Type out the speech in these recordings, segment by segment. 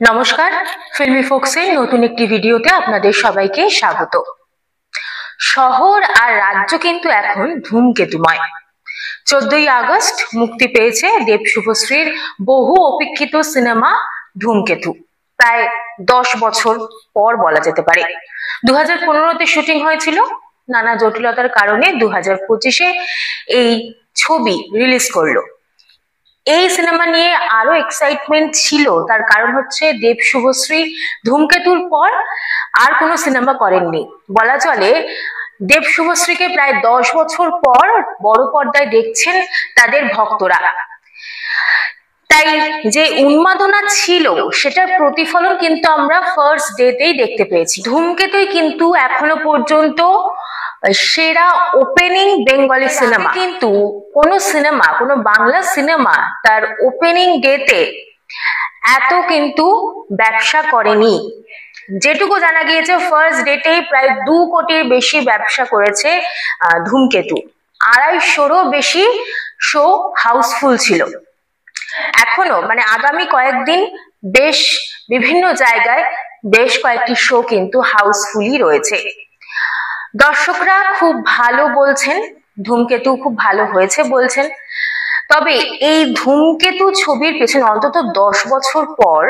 নমস্কার, ফিল্মি ফোকসের নতুন একটি ভিডিওতে আপনাদের সবাইকে স্বাগত। শহর আর রাজ্য কিন্তু এখন ধূমকেতুময়। 14ই আগস্ট মুক্তি পেয়েছে দেব শুভশ্রীর বহু অপেক্ষিত সিনেমা ধূমকেতু। প্রায় 10 বছর পর বলা যেতে পারে। 2015তে শুটিং হয়েছিল, নানা জটিলতার কারণে 2025-এ এই ছবি রিলিজ করলো। এই সিনেমা নিয়ে আরো এক্সাইটমেন্ট ছিল, তার কারণ হচ্ছে দেব শুভশ্রী ধূমকেতুর পর আর কোনো সিনেমা করেননি। বলা চলে দেব শুভশ্রীকে প্রায় 10 বছর পর বড় পর্দায় দেখছেন তাদের ভক্তরা। তাই যে উন্মাদনা ছিল সেটার প্রতিফলন কিন্তু আমরা ফার্স্ট ডেতেই দেখতে পেয়েছি। ধূমকেতুই কিন্তু এখনো পর্যন্ত সেরা ওপেনিং বেঙ্গলি সিনেমা। কিন্তু কোনো বাংলা সিনেমা তার ওপেনিং ডেতে এত কিন্তু ব্যবসা করেনি। যেটুকু জানা গিয়েছে ফার্স্ট ডেটেই প্রায় 2 কোটির বেশি ব্যবসা করেছে ধূমকেতু। 250-রও বেশি শো হাউসফুল ছিল। এখনো আগামী কয়েকদিন বেশ বিভিন্ন জায়গায় বেশ কয়েকটি শো কিন্তু হাউসফুলই রয়েছে। দর্শকরা খুব ভালো বলছেন, ধূমকেতু খুব ভালো হয়েছে বলছেন। তবে এই ধূমকেতু ছবির পেছনে অন্তত 10 বছর পর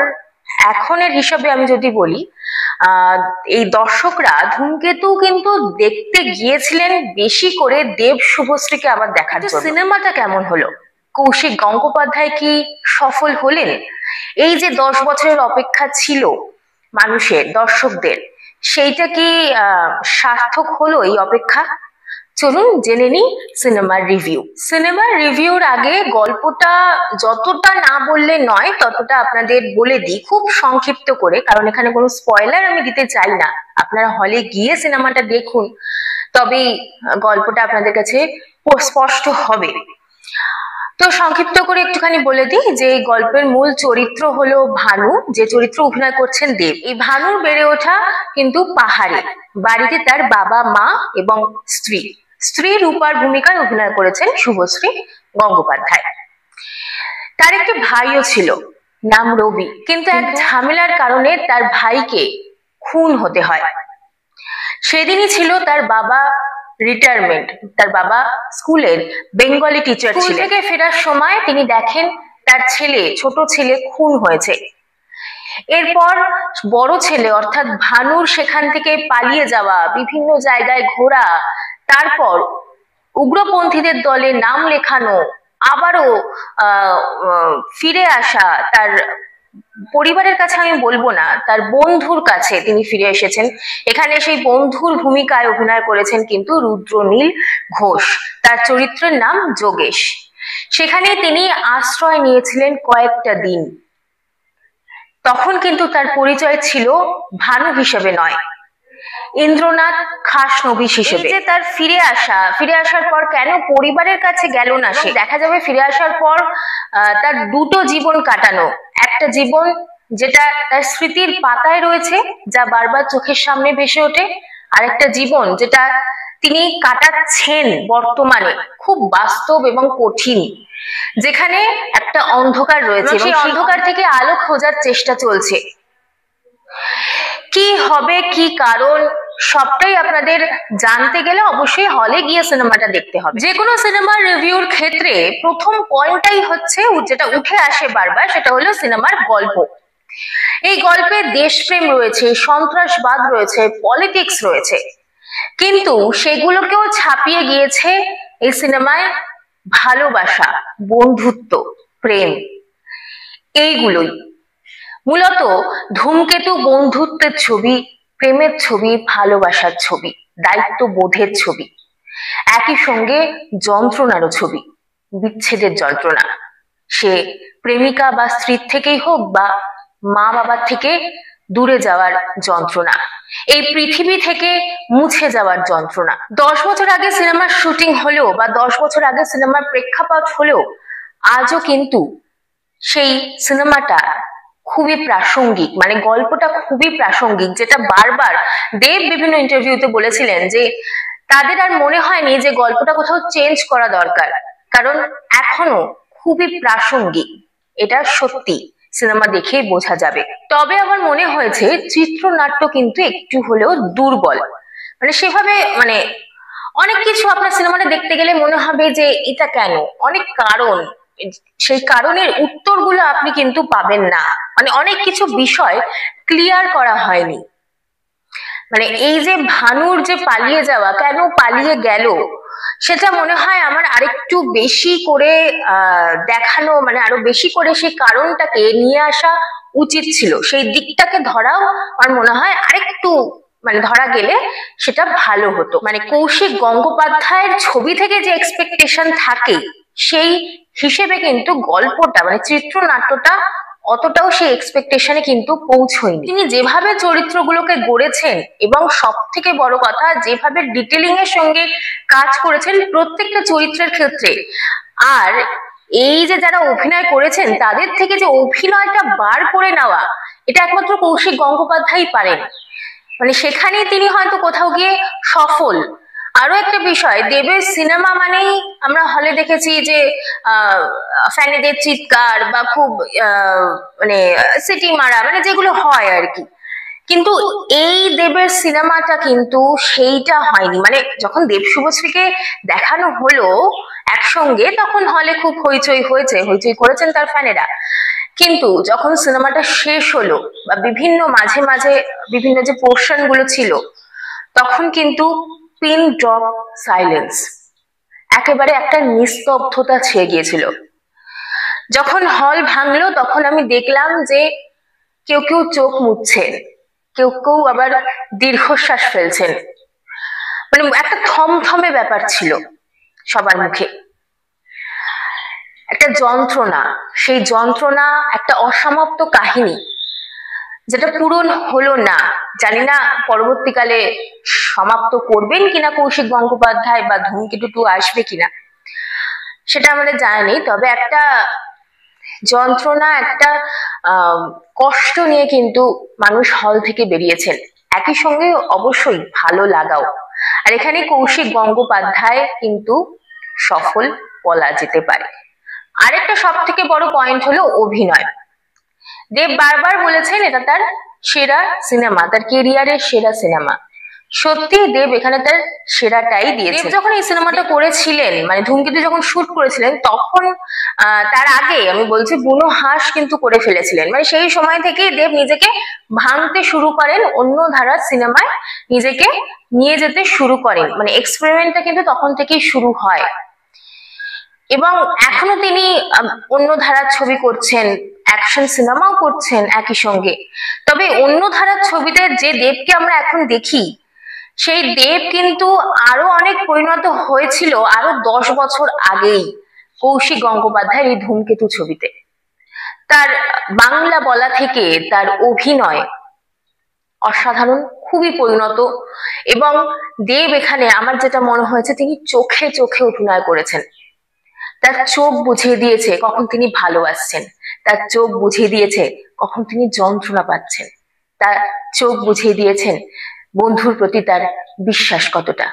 এখনের হিসাবে আমি যদি বলি, এই দর্শকরা ধূমকেতু কিন্তু দেখতে গিয়েছিলেন বেশি করে দেব শুভশ্রীকে আবার দেখার জন্য। সিনেমাটা কেমন হলো? কৌশিক গঙ্গোপাধ্যায় কি সফল হলেন? এই যে 10 বছরের অপেক্ষা ছিল মানুষের, দর্শকদের, সেইটা কি সার্থক হলো এই অপেক্ষা? চলুন জেনে নিই সিনেমার রিভিউ। সিনেমার রিভিউর আগে গল্পটা যতটা না বললে নয় ততটা আপনাদের বলে দিই খুব সংক্ষিপ্ত করে, কারণ এখানে কোনো স্পয়লার আমি দিতে চাই না। আপনারা হলে গিয়ে সিনেমাটা দেখুন, তবেই গল্পটা আপনাদের কাছে স্পষ্ট হবে। তো সংক্ষিপ্ত করে একটুখানি বলে দিই যে গল্পের মূল চরিত্র হলো ভানু, যে চরিত্র অভিনয় করছেন দেব। এই ভানুর বেড়ে ওঠা কিন্তু পাহাড়ে, বাড়িতে তার বাবা মা এবং স্ত্রী রূপার ভূমিকায় অভিনয় করেছেন শুভশ্রী গঙ্গোপাধ্যায়। তার একটি ভাইও ছিল, নাম রবি, কিন্তু এক ঝামেলার কারণে তার ভাইকে খুন হতে হয়। সেদিনই ছিল তার বাবা রিটায়ারমেন্ট। তার বাবা স্কুলের বেঙ্গলি টিচার ছিলেন। স্কুল থেকে ফেরার সময় তিনি দেখেন তার ছোট ছেলে খুন হয়েছে। এরপর বড় ছেলে অর্থাৎ ভানুর সেখান থেকে পালিয়ে যাওয়া, বিভিন্ন জায়গায় ঘোরা, তারপর উগ্রপন্থীদের দলে নাম লেখানো, আবারও ফিরে আসা, তার পরিবারের কাছে আমি বলবো না, তার বন্ধুর কাছে তিনি ফিরে এসেছেন। এখানে সেই বন্ধুর ভূমিকায় অভিনয় করেছেন কিন্তু রুদ্রনীল ঘোষ। তার চরিত্রের নাম যোগেশ। সেখানে তিনি আশ্রয় নিয়েছিলেন কয়েকটা দিন। তখন কিন্তু তার পরিচয় ছিল ভানু হিসেবে নয়, ইন্দ্রনাথ খাসনবিশ হিসেবে। যে তার ফিরে আসার পর কেন পরিবারের কাছে গেল না সে, দেখা যাবে ফিরে আসার পর তার দুটো জীবন কাটানো। একটা জীবন যেটা তার স্মৃতির পাতায় রয়েছে, যা বারবার চোখের সামনে ভেসে ওঠে, আর একটা জীবন যেটা তিনি কাটাচ্ছেন বর্তমানে, খুব বাস্তব এবং কঠিন, যেখানে একটা অন্ধকার রয়েছে। সেই অন্ধকার থেকে আলো খোঁজার চেষ্টা চলছে। কি হবে, কি কারণ, সবটাই আপনাদের জানতে গেলে অবশ্যই হলে গিয়ে সিনেমাটা দেখতে হবে। যে কোনো সিনেমার রিভিউর ক্ষেত্রে প্রথম পয়েন্টটাই হচ্ছে, যেটা উঠে আসে বারবার, সেটা হলো সিনেমার গল্প। এই গল্পে দেশপ্রেম রয়েছে, সন্ত্রাসবাদ রয়েছে, পলিটিক্স রয়েছে, কিন্তু সেগুলোকেও ছাপিয়ে গিয়েছে এই সিনেমায় ভালোবাসা, বন্ধুত্ব, প্রেম। এইগুলোই মূলত ধূমকেতু বন্ধুত্বের ছবি, প্রেমের ছবি, ভালোবাসার ছবি, দায়িত্ববোধের ছবি, একই সঙ্গে যন্ত্রণারও ছবি, বিচ্ছেদের যন্ত্রণা। সে প্রেমিকা বা স্ত্রীর থেকেই হোক বা মা বাবার থেকে দূরে যাওয়ার যন্ত্রণা, এই পৃথিবী থেকে মুছে যাওয়ার যন্ত্রণা। 10 বছর আগে সিনেমার শুটিং হলেও বা 10 বছর আগে সিনেমার প্রেক্ষাপট হলেও আজও কিন্তু সেই সিনেমাটা খুবই প্রাসঙ্গিক, গল্পটা খুবই প্রাসঙ্গিক, যেটা বারবার দেব বিভিন্ন ইন্টারভিউতে বলেছিলেন যে তাদের আর মনে হয়নি যে গল্পটা কোথাও চেঞ্জ করা দরকার, কারণ এখনো খুবই প্রাসঙ্গিক। এটা সত্যি, সিনেমা দেখেই বোঝা যাবে। তবে আমার মনে হয়েছে চিত্রনাট্য কিন্তু একটু হলেও দুর্বল, মানে সেভাবে মানে অনেক কিছু আপনার সিনেমাটা দেখতে গেলে মনে হবে যে এটা কেন, অনেক কারণ, সেই কারণের উত্তরগুলো আপনি কিন্তু পাবেন না, মানে অনেক কিছু বিষয় ক্লিয়ার করা হয়নি। মানে এই যে ভানুর যে পালিয়ে যাওয়া, কেন পালিয়ে গেল, সেটা মনে হয় আমার আরেকটু বেশি করে দেখানো, মানে আরো বেশি করে সেই কারণটাকে নিয়ে আসা উচিত ছিল, সেই দিকটাকে ধরাও আমার মনে হয় আরেকটু মানে ধরা গেলে সেটা ভালো হতো। মানে কৌশিক গঙ্গোপাধ্যায়ের ছবি থেকে যে এক্সপেকটেশন থাকে সেই হিসেবে কিন্তু গল্পটা মানে চিত্রনাট্যটা অতটাও সেই এক্সপেকটেশনে কিন্তু পৌঁছয়নি। তিনি যেভাবে চরিত্রগুলোকে গড়েছেন এবং সব থেকে বড় কথা যেভাবে ডিটেলিং এর সঙ্গে কাজ করেছেন প্রত্যেকটা চরিত্রের ক্ষেত্রে, আর এই যে যারা অভিনয় করেছেন তাদের থেকে যে অভিনয়টা বার করে নেওয়া, এটা একমাত্র কৌশিক গঙ্গোপাধ্যায়ই পারেন। মানে সেখানেই তিনি হয়তো কোথাও গিয়ে সফল। আরো একটা বিষয়, দেবের সিনেমা মানেই আমরা হলে দেখেছি যে ফ্যানেদের চিৎকার বা খুব মানে সিটি মারা, মানে যেগুলো হয় আর কি, কিন্তু এই দেবের সিনেমাটা কিন্তু সেইটা হয়নি। মানে যখন দেব শুভশ্রীকে দেখানো হলো একসঙ্গে তখন হলে খুব হইচই হয়েছে, হইচই করেছেন তার ফ্যানেরা, কিন্তু যখন সিনেমাটা শেষ হলো বা বিভিন্ন মাঝে মাঝে বিভিন্ন যে পোর্শন গুলো ছিল তখন কিন্তু পিন ড্রপ সাইলেন্স, একেবারে একটা নিস্তব্ধতা ছেয়ে গিয়েছিল। যখন হল ভাঙলো তখন আমি দেখলাম যে কেউ কেউ চোখ মুছছেন, কেউ কেউ আবার দীর্ঘশ্বাস ফেলছেন, মানে একটা থমথমে ব্যাপার ছিল সবার মুখে, একটা যন্ত্রণা, সেই যন্ত্রণা একটা অসমাপ্ত কাহিনী যেটা পূরণ হলো না। জানি না পরবর্তীকালে সমাপ্ত করবেন কিনা কৌশিক গঙ্গোপাধ্যায় বা ধূমকেতু 2 আসবে কিনা সেটা আমাদের জানা নেই, তবে একটা যন্ত্রণা, একটা কষ্ট নিয়ে কিন্তু মানুষ হল থেকে বেরিয়েছেন, একই সঙ্গে অবশ্যই ভালো লাগাও। আর এখানে কৌশিক গঙ্গোপাধ্যায় কিন্তু সফল বলা যেতে পারে। আরেকটা সব থেকে বড় পয়েন্ট হলো অভিনয়। দেব বারবার বলেছেন এটা তার সেরা সিনেমা, তার কেরিয়ারের সেরা সিনেমা। সত্যি দেব এখানে তার সেরাটাই দিয়েছেন। দেব যখন এই সিনেমাটা করেছিলেন, মানে ধূমকেতু যখন শুট করেছিলেন তখন তার আগে আমি বলছি বুনো হাঁস কিন্তু করে ফেলেছিলেন, মানে সেই সময় থেকেই দেব নিজেকে ভাঙতে শুরু করেন, অন্য ধারার সিনেমায় নিজেকে নিয়ে যেতে শুরু করেন, মানে এক্সপেরিমেন্টটা কিন্তু তখন থেকেই শুরু হয় এবং এখনো তিনি অন্য ধারার ছবি করছেন, অ্যাকশন সিনেমাও করছেন একই সঙ্গে। তবে অন্য ধারার ছবিতে যে দেবকে আমরা এখন দেখি সেই দেব কিন্তু আরো অনেক পরিণত হয়েছিল আরো 10 বছর আগেই কৌশিক গঙ্গোপাধ্যায়ের এই ধূমকেতু ছবিতে। তার বাংলা বলা থেকে তার অভিনয় অসাধারণ, খুবই পরিণত, এবং দেব এখানে আমার যেটা মনে হয়েছে তিনি চোখে চোখে অভিনয় করেছেন। তার চোখ বুঝিয়ে দিয়েছে কখন তিনি ভালোবাসছেন, তার চোখ বুঝিয়ে দিয়েছে কখন তিনি যন্ত্রণা পাচ্ছেন, তার চোখ বুঝিয়ে দিয়েছেন বন্ধুর প্রতি তার বিশ্বাস কতটা।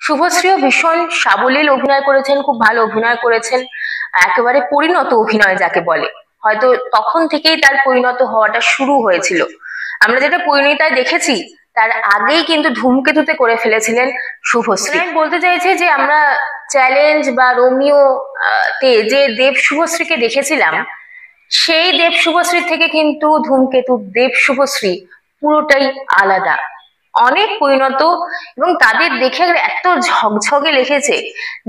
শুভশ্রীও ভীষণ সাবলীল অভিনয় করেছেন, খুব ভালো অভিনয় করেছেন, একেবারে পরিণত অভিনয় যাকে বলে, হয়তো তখন থেকেই তার পরিণত হওয়াটা শুরু হয়েছিল। আমরা যেটা পরিণীতায় দেখেছি তার আগেই কিন্তু ধূমকেতুতে করে ফেলেছিলেন শুভশ্রী। আমি বলতে চাইছি যে আমরা চ্যালেঞ্জ বা রোমিও তে যে দেব শুভশ্রীকে দেখেছিলাম সেই দেব শুভশ্রী থেকে কিন্তু ধূমকেতু দেব শুভশ্রী পুরোটাই আলাদা, অনেক পরিণত, এবং তাদের দেখে এত ঝকঝকে লেগেছে,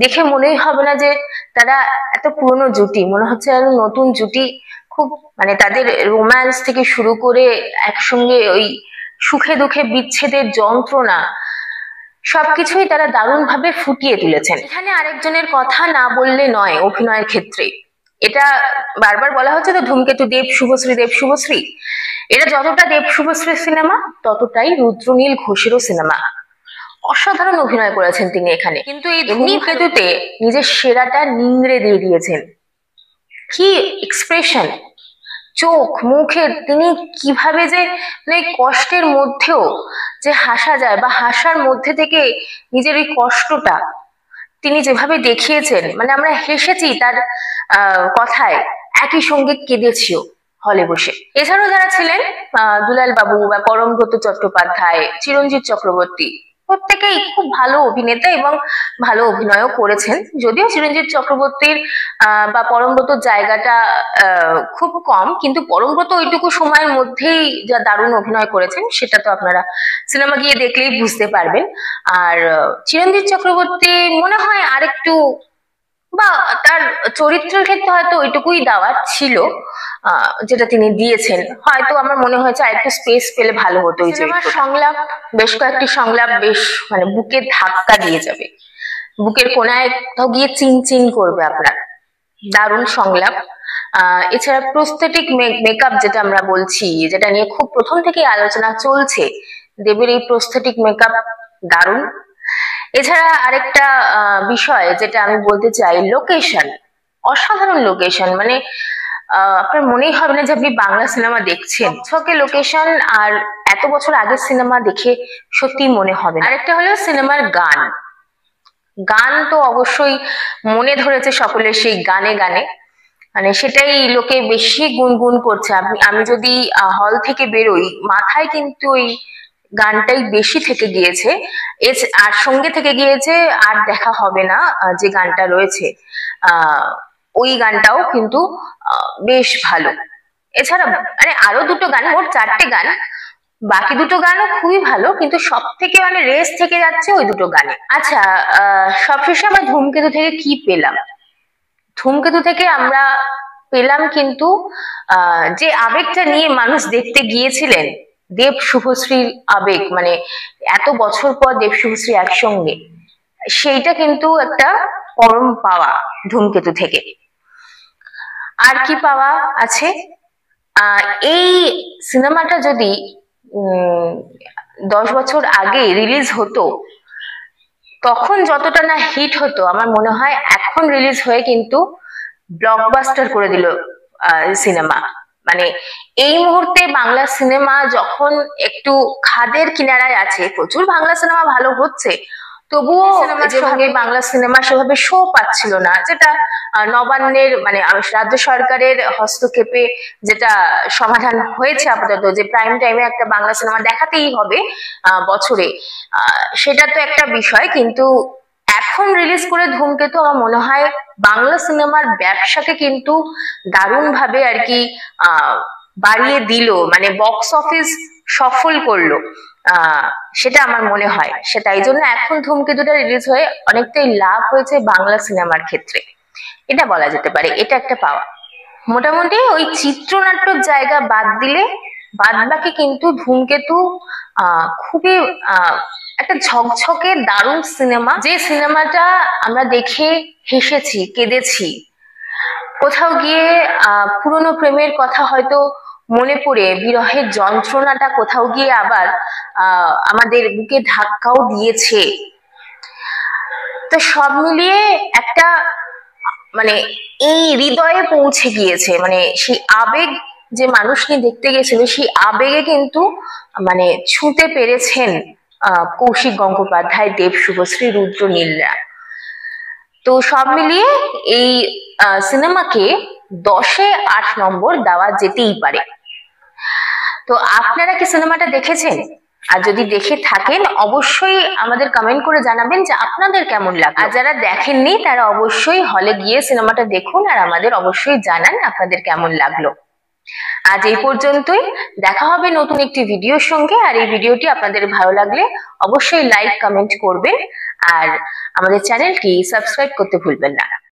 দেখে মনেই হবে না যে তারা এত পুরনো জুটি, মনে হচ্ছে আর নতুন জুটি। খুব মানে তাদের রোম্যান্স থেকে শুরু করে একসঙ্গে ওই সুখে দুঃখে বিচ্ছেদের যন্ত্রণা সবকিছুই তারা দারুণ ভাবে ফুটিয়ে তুলেছেন। এখানে আরেকজনের কথা না বললে নয় অভিনয়ের ক্ষেত্রে, এটা বারবার বলা হচ্ছে তো ধূমকেতু দেব শুভশ্রী দেব শুভশ্রী, এটা যতটা দেব শুভশ্রীর সিনেমা ততটাই রুদ্রনীল ঘোষেরও সিনেমা। অসাধারণ অভিনয় করেছেন তিনি এখানে, কিন্তু এই ধূমকেতুতে নিজের সেরাটা নিংড়ে দিয়ে দিয়েছেন। কি এক্সপ্রেশন, চোখ মুখে, তিনি কিভাবে যে মানে কষ্টের মধ্যেও যে হাসা যায় বা হাসার মধ্যে থেকে নিজের ওই কষ্টটা তিনি যেভাবে দেখিয়েছেন, মানে আমরা হেসেছি তার কথায়, একই সঙ্গে কেঁদেছিও, হলে বসে। এছাড়াও যারা ছিলেন দুলাল বাবু বা পরমব্রত চট্টোপাধ্যায়, চিরঞ্জিত চক্রবর্তী, প্রত্যেকেই খুব ভালো অভিনেতা এবং ভালো অভিনয়ও করেছেন। যদিও চিরঞ্জিত চক্রবর্তীর বা পরমব্রতর জায়গাটা খুব কম, কিন্তু পরমব্রত ওইটুকু সময়ের মধ্যেই যা দারুণ অভিনয় করেছেন সেটা তো আপনারা সিনেমা গিয়ে দেখলেই বুঝতে পারবেন। আর চিরঞ্জিত চক্রবর্তী মনে হয় আরেকটু, বা তার চরিত্রের ক্ষেত্রে হয়তো ওইটুকুই দেওয়ার ছিল যেটা তিনি দিয়েছেন, হয়তো আমার মনে হয়েছে আরেকটু স্পেস পেলে ভালো হতো। এই সিনেমার সংলাপ, বেশ কয়েকটি সংলাপ বেশ মানে বুকে ধাক্কা দিয়ে যাবে, বুকের কোনায় কোথাও গিয়ে চিনচিন করবে আপনার, দারুণ সংলাপ। এছাড়া প্রস্থেটিক মেকআপ যেটা আমরা বলছি, যেটা নিয়ে খুব প্রথম থেকেই আলোচনা চলছে, দেবের এই প্রস্থেটিক মেকআপ দারুণ। এছাড়া আরেকটা বিষয় যেটা আমি বলতে চাই, লোকেশন, অসাধারণ লোকেশন, মানে আপনার মনেই হবে না যে আপনি বাংলা সিনেমা দেখছেন। ছকে লোকেশন, আর এত বছর আগের সিনেমা দেখে সত্যি মনে হবে। আরেকটা হলো সিনেমার গান, গান তো অবশ্যই মনে ধরেছে সকলের, সেই গানে গানে মানে সেটাই লোকে বেশি গুনগুন করছে। আমি যদি হল থেকে বেরোই, মাথায় কিন্তু ওই গানটাই বেশি থেকে গিয়েছে, আর সঙ্গে থেকে গিয়েছে আর দেখা হবে না যে গানটা রয়েছে, ওই গানটাও কিন্তু বেশ ভালো। এছাড়া মানে আরো দুটো গান, মোট 4টে গান, বাকি দুটো গানও খুবই ভালো, কিন্তু সব থেকে মানে রেস থেকে যাচ্ছে ওই দুটো গানে। আচ্ছা, সবশেষে আমরা ধূমকেতু থেকে কি পেলাম? ধূমকেতু থেকে আমরা পেলাম কিন্তু যে আবেগটা নিয়ে মানুষ দেখতে গিয়েছিলেন, দেব শুভশ্রীর আবেগ, মানে এত বছর পর দেব শুভশ্রী একসঙ্গে, সেইটা কিন্তু একটা পরম পাওয়া ধূমকেতু থেকে। আর কি পাওয়া আছে? এই সিনেমাটা যদি 10 বছর আগে রিলিজ হতো, তখন যতটা না হিট হতো, আমার মনে হয় এখন রিলিজ হয়ে কিন্তু ব্লকবাস্টার করে দিল সিনেমা। মানে এই মুহূর্তে বাংলা সিনেমা যখন একটু খাদের কিনারায় আছে, প্রচুর বাংলা সিনেমা ভালো হচ্ছে, তবুও যেভাবে বাংলা সিনেমা সেভাবে শো পাচ্ছিল না, যেটা নবান্নের মানে রাজ্য সরকারের হস্তক্ষেপে যেটা সমাধান হয়েছে আপাতত, যে প্রাইম টাইমে একটা বাংলা সিনেমা দেখাতেই হবে বছরে, সেটা তো একটা বিষয়। কিন্তু এখন রিলিজ করে ধূমকেতু আমার মনে হয় বাংলা সিনেমার ব্যবসাকে কিন্তু দারুণ ভাবে আর কি বাড়িয়ে দিল, মানে বক্স অফিস সফল করলো, সেটা আমার মনে হয়। সেটাই জন্য এখন ধূমকেতুটা রিলিজ হয়ে অনেকটাই লাভ হয়েছে বাংলা সিনেমার ক্ষেত্রে, এটা বলা যেতে পারে, এটা একটা পাওয়া। মোটামুটি ওই চিত্রনাট্যর জায়গা বাদ দিলে বাদ বাকি কিন্তু ধূমকেতু খুবই একটা ঝকঝকে দারুণ সিনেমা, যে সিনেমাটা আমরা দেখে হেসেছি, কেঁদেছি, কোথাও গিয়ে পুরনো প্রেমের কথা হয়তো মনে পড়ে বিরহের যন্ত্রণাটা কোথাও গিয়ে আবার আমাদের বুকে ধাক্কাও দিয়েছে। তো সব মিলিয়ে একটা মানে এই হৃদয়ে পৌঁছে গিয়েছে, মানে সেই আবেগ যে মানুষ নিয়ে দেখতে গেছিল, সেই আবেগে কিন্তু মানে ছুঁতে পেরেছেন কৌশিক গঙ্গোপাধ্যায়, দেব শুভশ্রী, রুদ্র নীলরা। তো সব মিলিয়ে এই সিনেমাকে 10-এ 8 নম্বর দেওয়া যেতেই পারে। তো আপনারা কি সিনেমাটা দেখেছেন? আর যদি দেখে থাকেন অবশ্যই আমাদের কমেন্ট করে জানাবেন যে আপনাদের কেমন লাগলো। আর যারা দেখেননি তারা অবশ্যই হলে গিয়ে সিনেমাটা দেখুন, আর আমাদের অবশ্যই জানান আপনাদের কেমন লাগলো। আজ এই পর্যন্তই, দেখা হবে নতুন একটি ভিডিওর সঙ্গে। আর এই ভিডিওটি আপনাদের ভালো লাগলে অবশ্যই লাইক কমেন্ট করবেন, আর আমাদের চ্যানেলটি সাবস্ক্রাইব করতে ভুলবেন না।